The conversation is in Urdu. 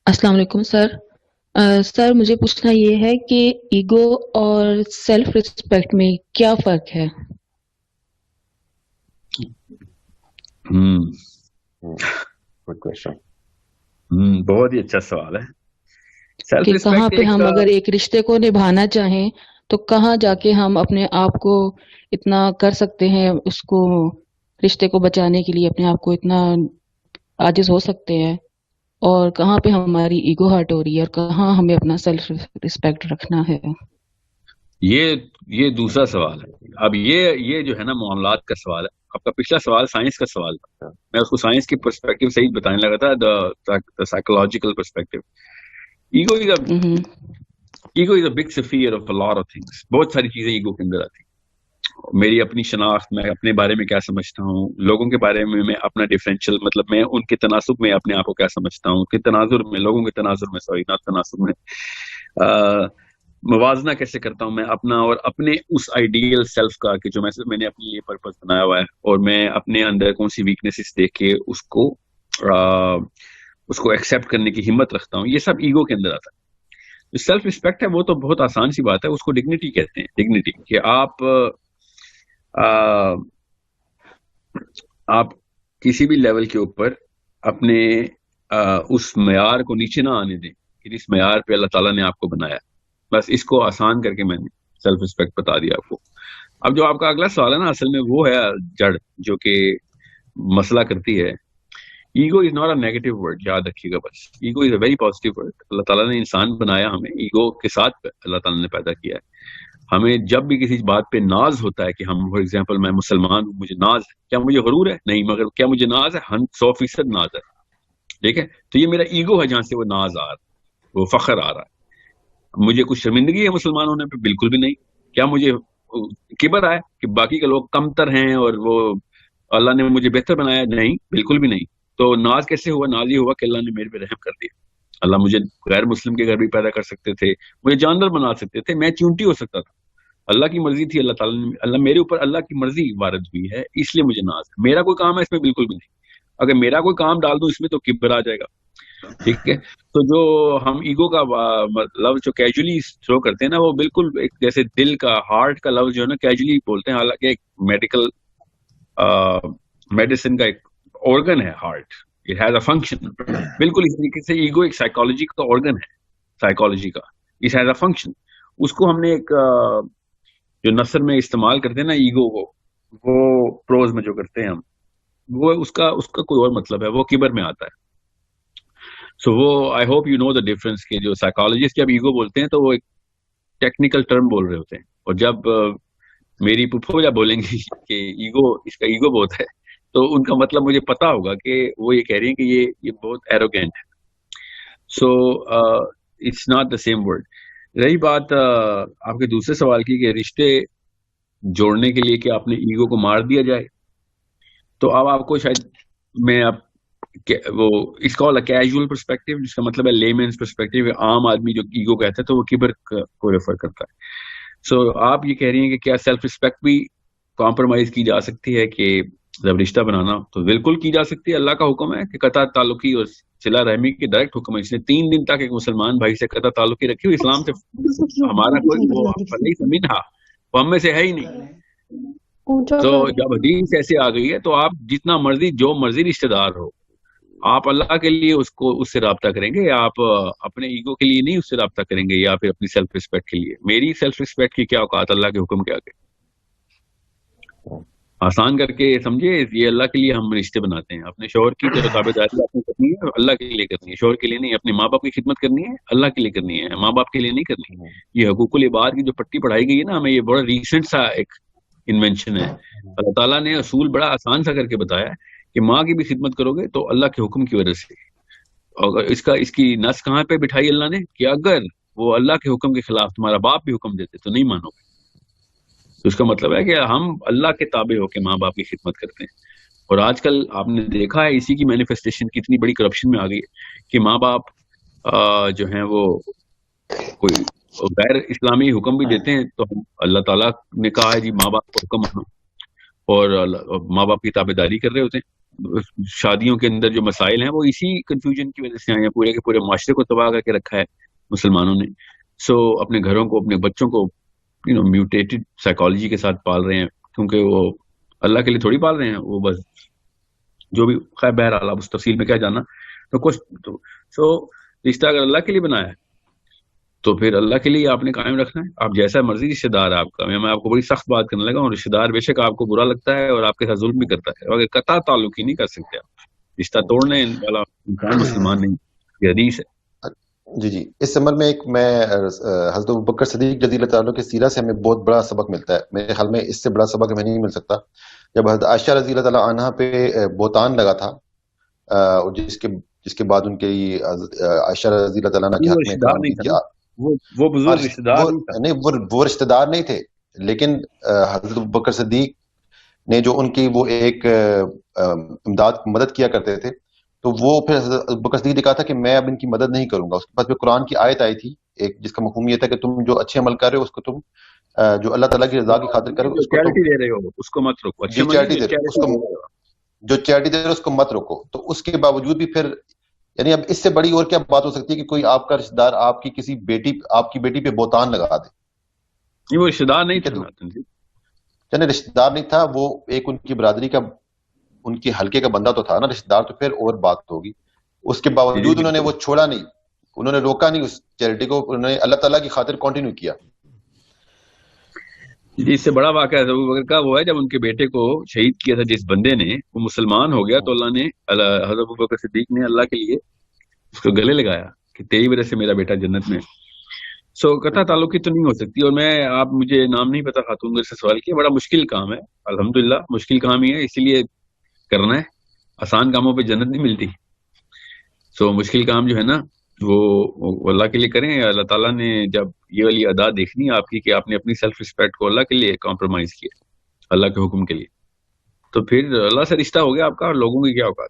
السلام علیکم سر. سر مجھے پوچھنا یہ ہے کہ ایگو اور سیلف ریسپیکٹ میں کیا فرق ہے؟ Good question. بہت ہی اچھا سوال ہے. سیلف کہ کہاں ریسپیکٹ پہ ہم اگر ایک رشتے کو نبھانا چاہیں تو کہاں جا کے ہم اپنے آپ کو اتنا کر سکتے ہیں، اس کو رشتے کو بچانے کے لیے اپنے آپ کو اتنا عاجز ہو سکتے ہیں، اور کہاں پہ ہماری ایگو ہرٹ ہو رہی ہے، اور کہاں ہمیں اپنا سیلف ریسپیکٹ رکھنا ہے. یہ دوسرا سوال ہے. اب یہ جو ہے نا معاملات کا سوال ہے. آپ کا پچھلا سوال سائنس کا سوال تھا، میں اس کو سائنس کی پرسپیکٹو سے ہی بتانے لگا تھا، the psychological perspective. Ego is a big sphere of a lot of things. بہت ساری چیزیں ایگو کے اندر آتی ہیں. میری اپنی شناخت، میں اپنے بارے میں کیا سمجھتا ہوں، لوگوں کے بارے میں اپنا ڈفرینشیل، مطلب میں ان کے تناسب میں اپنے آپ کو کیا سمجھتا ہوں، کہ تناظر میں، لوگوں کے تناظر میں، سوری نہ تناسب میں موازنہ کیسے کرتا ہوں میں اپنا اور اپنے اس آئیڈیل سیلف کا، کہ جو میں نے اپنے لیے پرپز بنایا ہوا ہے، اور میں اپنے اندر کون سی ویکنیسز دیکھ کے اس کو ایکسیپٹ کرنے کی ہمت رکھتا ہوں. یہ سب ایگو کے اندر آتا ہے. جو سیلف ریسپیکٹ ہے وہ تو بہت آسان سی بات ہے، اس کو ڈگنیٹی کہتے ہیں. ڈگنیٹی کہ آپ کسی بھی لیول کے اوپر اپنے اس معیار کو نیچے نہ آنے دیں کہ جس معیار پہ اللہ تعالیٰ نے آپ کو بنایا. بس اس کو آسان کر کے میں نے سیلف ریسپیکٹ بتا دیا آپ کو. اب جو آپ کا اگلا سوال ہے نا، اصل میں وہ ہے جڑ جو کہ مسئلہ کرتی ہے. Ego is not a negative word, یاد رکھیے گا. بس ego is a very positive word. اللہ تعالیٰ نے انسان بنایا، ہمیں ایگو کے ساتھ اللہ تعالیٰ نے پیدا کیا ہے. ہمیں جب بھی کسی بات پہ ناز ہوتا ہے کہ ہم فار ایگزامپل میں مسلمان ہوں، مجھے ناز ہے. کیا مجھے غرور ہے؟ نہیں. مگر کیا مجھے ناز ہے؟ 100% ناز ہے. ٹھیک ہے، تو یہ میرا ایگو ہے جہاں سے وہ ناز آ رہا ہے، وہ فخر آ رہا ہے. مجھے کچھ شرمندگی ہے مسلمان ہونے پہ؟ بالکل بھی نہیں. کیا مجھے کبر آئے کہ باقی کے لوگ کمتر ہیں اور وہ اللہ نے مجھے بہتر بنایا؟ نہیں، بالکل بھی نہیں. تو ناز کیسے ہوا؟ ناز یہ ہوا کہ اللہ نے میرے پہ رحم کر دیا. اللہ مجھے غیر مسلم کے گھر بھی پیدا کر سکتے تھے، مجھے جانور بنا سکتے تھے، میں چونٹی ہو سکتا تھا. اللہ کی مرضی تھی. اللہ تعالیٰ نے، اللہ میرے اوپر اللہ کی مرضی وارد ہوئی ہے، اس لیے مجھے ناز ہے. میرا کوئی کام ہے اس میں؟ بالکل بھی نہیں. اگر میرا کوئی کام ڈال دوں اس میں تو کبر آ جائے گا. ٹھیک ہے. تو جو ہم ایگو کا لفظ جو کیجولی تھرو کرتے ہیں نا، وہ بالکل ایک جیسے دل کا، ہارٹ کا لفظ جو ہے نا کیجولی بولتے ہیں، حالانکہ ایک میڈیسن کا ایک آرگن ہے heart. It has a function. بالکل اس طریقے سے ایگو ایک سائیکالوجی کا آرگن ہے، سائیکالوجی کا. It has a function. اس کو ہم نے ایک جو نثر میں استعمال کرتے ہیں نا ایگو کو، وہ پروز میں جو کرتے ہیں ہم، وہ اس کا کوئی اور مطلب ہے، وہ کبر میں آتا ہے. سو وہ I hope you know the difference کہ جو سائیکالوجسٹ جب ایگو بولتے ہیں تو وہ ایک ٹیکنیکل ٹرم بول رہے ہوتے ہیں، اور جب میری پھپھو جب بولیں گی کہ ایگو، اس کا ایگو بہت ہے، تو ان کا مطلب مجھے پتا ہوگا کہ وہ یہ کہہ رہی ہیں کہ یہ بہت ایروگینٹ ہے. So it's not the same word. رہی بات آپ کے دوسرے سوال کی کہ رشتے جوڑنے کے لیے کہ آپ نے ایگو کو مار دیا جائے، تو اب آپ کو شاید میں وہ اس کا کیجول پرسپیکٹو، جس کا مطلب ہے لیمنس پرسپیکٹو، عام آدمی جو ایگو کہتا ہے تو وہ کبر کو ریفر کرتا ہے. سو آپ یہ کہہ رہی ہیں کہ کیا سیلف رسپیکٹ بھی کمپرومائز کی جا سکتی ہے کہ جب رشتہ بنانا؟ تو بالکل کی جا سکتی ہے. اللہ کا حکم ہے کہ قطع تعلقی اور صلہ رحمی کی ڈائریکٹ حکم ہے. اس نے 3 دن تک ایک مسلمان بھائی سے قطع تعلقی رکھی ہوئی. اسلام سے ہمارا کوئی وہ نہیں سمجھا، وہ ہم میں سے ہے ہی نہیں. تو جب حدیث ایسے آ گئی ہے تو آپ جتنا مرضی، جو مرضی رشتہ دار ہو، آپ اللہ کے لیے اس سے رابطہ کریں گے، یا آپ اپنے ایگو کے لیے نہیں اس سے رابطہ کریں گے، یا پھر اپنی سیلف رسپیکٹ کے لیے؟ میری سیلف رسپیکٹ کی کیا اوقات اللہ کے حکم کے آگے؟ آسان کر کے سمجھے، یہ اللہ کے لیے ہم رشتے بناتے ہیں. اپنے شوہر کی جو تابعداری آپ نے کرنی ہے اللہ کے لیے کرنی ہے، شوہر کے لیے نہیں. اپنے ماں باپ کی خدمت کرنی ہے اللہ کے لیے کرنی ہے، ماں باپ کے لیے نہیں کرنی. یہ حقوق العباد کی جو پٹی پڑھائی گئی ہے نا ہمیں، یہ بڑا ریسنٹ سا ایک انوینشن ہے. اللہ تعالیٰ نے اصول بڑا آسان سا کر کے بتایا ہے کہ ماں کی بھی خدمت کرو گے تو اللہ کے حکم کی وجہ سے. اور اس کی نس کہاں پہ بٹھائی اللہ نے کہ اگر وہ اللہ کے حکم کے خلاف تمہارا باپ بھی حکم دیتے تو نہیں مانو گے. تو اس کا مطلب ہے کہ ہم اللہ کے تابع ہو کے ماں باپ کی خدمت کرتے ہیں. اور آج کل آپ نے دیکھا ہے اسی کی مینیفیسٹیشن کتنی بڑی کرپشن میں آ گئی ہے کہ ماں باپ جو ہیں وہ کوئی غیر اسلامی حکم بھی دیتے ہیں تو اللہ تعالیٰ نے کہا ہے جی ماں باپ کو حکم مانو، اور ماں باپ کی تابع داری کر رہے ہوتے ہیں. شادیوں کے اندر جو مسائل ہیں وہ اسی کنفیوژن کی وجہ سے آئے ہیں. پورے کے پورے معاشرے کو تباہ کر کے رکھا ہے مسلمانوں نے. سو اپنے گھروں کو اپنے بچوں کو میوٹیٹڈ سائیکالوجی کے ساتھ پال رہے ہیں, کیونکہ وہ اللہ کے لیے تھوڑی پال رہے ہیں, وہ بس جو بھی خیر بہرحال آپ اس تفصیل میں کیا جانا. تو کچھ سو رشتہ اگر اللہ کے لیے بنایا ہے تو پھر اللہ کے لیے آپ نے قائم رکھنا ہے. آپ جیسا مرضی رشتہ دار ہے آپ کا, میں آپ کو بڑی سخت بات کرنے لگا ہوں, رشتہ دار بے شک آپ کو برا لگتا ہے اور آپ کے ساتھ ظلم بھی کرتا ہے, اگر قطع تعلق ہی نہیں کر سکتے آپ, رشتہ توڑنے والا انسان مسلمان نہیں, یہ حدیث ہے. جی اس عمل میں میں حضرت ابوبکر صدیق رضی اللہ تعالیٰ کی سیرت سے ہمیں بہت بڑا سبق ملتا ہے. میرے خیال میں اس سے بڑا سبق ہمیں نہیں مل سکتا. جب حضرت عائشہ رضی اللہ تعالیٰ عنہا پہ بہتان لگا تھا, جس کے بعد ان کے عائشہ رضی اللہ تعالیٰ عنہ کے حق میں وہ بزرگ رشتہ دار نہیں, وہ رشتہ دار نہیں تھے, لیکن حضرت ابوبکر صدیق نے جو ان کی وہ ایک امداد مدد کیا کرتے تھے, تو وہ پھر حضرت ابوبکر صدیق نے کہا تھا کہ میں اب ان کی مدد نہیں کروں گا. اس کے بعد پھر قرآن کی آیت آئی تھی ایک, جس کا مفہوم یہ تھا کہ تم جو اچھے عمل کر رہے ہو اس کو تم جو اللہ تعالیٰ کی رضا کی خاطر کرو, اس کو چیریٹی دے رہے ہو اس کو مت روکو, جو چیریٹی دے رہے ہو اس کو مت روکو. تو اس کے باوجود بھی پھر یعنی اب اس سے بڑی اور کیا بات ہو سکتی ہے کہ کوئی آپ کا رشتہ دار آپ کی کسی بیٹی, آپ کی بیٹی پہ بہتان لگا دے. وہ رشتہ دار نہیں تھا, یعنی رشتہ دار نہیں تھا, وہ ایک ان کی برادری کا, ان کے حلقے کا بندہ تو تھا نا. رشتہ دار تو پھر اور بات ہوگی. اس کے باوجود انہوں نے وہ چھوڑا نہیں, انہوں نے روکا نہیں اس چیریٹی کو, انہوں نے اللہ تعالیٰ کی خاطر کنٹینیو کیا. جی اس سے بڑا واقعہ ابو بکر کا وہ ہے جب ان کے بیٹے کو شہید کیا تھا جس بندے نے, وہ مسلمان ہو گیا تو اللہ نے حضرت ابو بکر صدیق نے اللہ کے لیے اس کو گلے لگایا کہ تیری وجہ سے میرا بیٹا جنت میں. سو قطع تعلقی تو نہیں ہو سکتی. اور میں آپ مجھے نام نہیں پتا خاتون سے سوال کیا, بڑا مشکل کام ہے, الحمدللہ مشکل کام ہی ہے, اسی لیے کرنا ہے. آسان کاموں پہ جنت نہیں ملتی. سو مشکل کام جو ہے نا وہ اللہ کے لیے کریں. اللہ تعالیٰ نے جب یہ والی ادا دیکھنی آپ کی کہ آپ نے اپنی سیلف رسپیکٹ کو اللہ کے لیے کمپرومائز کیا, اللہ کے حکم کے لیے, تو پھر اللہ سے رشتہ ہو گیا آپ کا, اور لوگوں کی کیا اوقات.